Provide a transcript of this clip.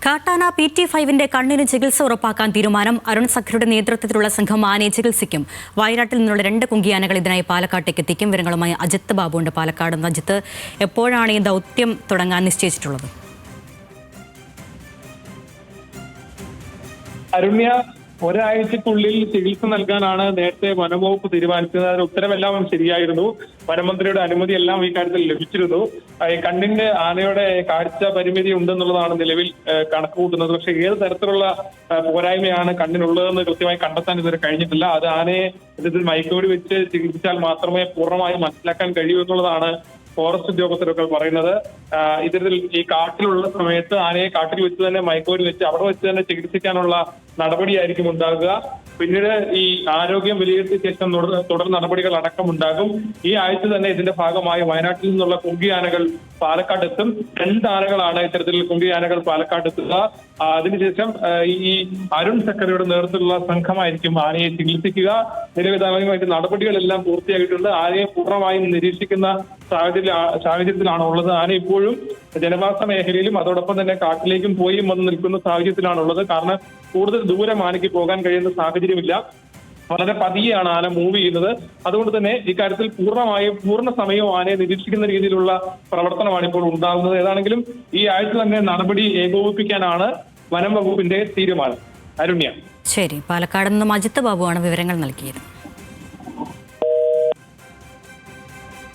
കാട്ടാന PT5 കണ്ണിന് ചികിത്സ ഉറപ്പാക്കാൻ തീരുമാനം. അരുൺ സഖറിയുടെ നേതൃത്വത്തിലുള്ള സംഘം ആനയെ ചികിത്സിക്കും. വയനാട്ടിൽ നിന്നുള്ള 2 കുങ്കിയാനകൾ ഇതിനായി പാലക്കാട്ടേക്ക് എത്തിക്കും. വിവരങ്ങളുമായി അജിത്ത് ബാബുണ്ട് പാലക്കാട്. അജിത്ത്, എപ്പോഴാണ് ഈ ദൗത്യം തുടങ്ങാൻ നിശ്ചയിച്ചിട്ടുള്ളത്? അരുണ്യ, ഒരാഴ്ചക്കുള്ളിൽ ചികിത്സ നൽകാനാണ് നേരത്തെ വനംവകുപ്പ് തീരുമാനിച്ചത്. അതിന് ഉത്തരവെല്ലാം ശരിയായിരുന്നു. വനമന്ത്രിയുടെ അനുമതി എല്ലാം ഈ കാര്യത്തിൽ ലഭിച്ചിരുന്നു. കണ്ണിന്റെ ആനയുടെ കാഴ്ച പരിമിതി ഉണ്ടെന്നുള്ളതാണ് നിലവിൽ കണക്ക് കൂട്ടുന്നത്. പക്ഷെ ഏത് തരത്തിലുള്ള പോരായ്മയാണ് കണ്ണിനുള്ളതെന്ന് കൃത്യമായി കണ്ടെത്താൻ ഇതുവരെ കഴിഞ്ഞിട്ടില്ല. അത് ആനയെ ഇതിൽ മയക്കുവെടി വെച്ച് ചികിത്സിച്ചാൽ മാത്രമേ പൂർണ്ണമായും മനസ്സിലാക്കാൻ കഴിയൂ എന്നുള്ളതാണ് ഫോറസ്റ്റ് ഉദ്യോഗസ്ഥരൊക്കെ പറയുന്നത്. ഇത്തരത്തിൽ ഈ കാട്ടിലുള്ള സമയത്ത് ആനയെ കാട്ടിൽ വെച്ച് തന്നെ മയക്കുവെടി വെച്ച് അവിടെ വെച്ച് തന്നെ ചികിത്സിക്കാനുള്ള നടപടിയായിരിക്കും ഉണ്ടാകുക. പിന്നീട് ഈ ആരോഗ്യം വിലയിരുത്തിയ ശേഷം തുടർ നടപടികൾ അടക്കം ഉണ്ടാകും. ഈ ആഴ്ച തന്നെ ഇതിന്റെ ഭാഗമായി വയനാട്ടിൽ നിന്നുള്ള കുങ്കിയാനകൾ പാലക്കാട് എത്തും. 2 ആനകളാണ് ഇത്തരത്തിൽ കുങ്കിയാനകൾ പാലക്കാട് എത്തുക. അതിനുശേഷം ഈ അരുൺ സഖറിയുടെ നേതൃത്വത്തിലുള്ള സംഘമായിരിക്കും ആനയെ ചികിത്സിക്കുക. നിലവിധമായിട്ട് നടപടികളെല്ലാം പൂർത്തിയായിട്ടുണ്ട്. ആനയെ പൂർണ്ണമായും നിരീക്ഷിക്കുന്ന സാഹചര്യത്തിലാണ് ഉള്ളത്. ആന ഇപ്പോഴും ജനവാസ മേഖലയിലും അതോടൊപ്പം തന്നെ കാട്ടിലേക്കും പോയി വന്ന് നിൽക്കുന്ന സാഹചര്യത്തിലാണുള്ളത്. കാരണം കൂടുതൽ ദൂരം ആനയ്ക്ക് പോകാൻ കഴിയുന്ന സാഹചര്യമില്ല. വളരെ പതിയെയാണ് ആന മൂവ് ചെയ്യുന്നത്. അതുകൊണ്ട് തന്നെ ഇക്കാര്യത്തിൽ പൂർണ്ണ സമയവും ആനയെ നിരീക്ഷിക്കുന്ന രീതിയിലുള്ള പ്രവർത്തനമാണ് ഇപ്പോൾ ഉണ്ടാകുന്നത്. ഏതാണെങ്കിലും ഈ ആഴ്ച തന്നെ നടപടി ഏകോപിപ്പിക്കാനാണ് വനം വകുപ്പിന്റെ തീരുമാനം. അരുണ്യ, ശരി. പാലക്കാട് നിന്നും അജിത്ത് ബാബുവാണ് വിവരങ്ങൾ നൽകിയത്.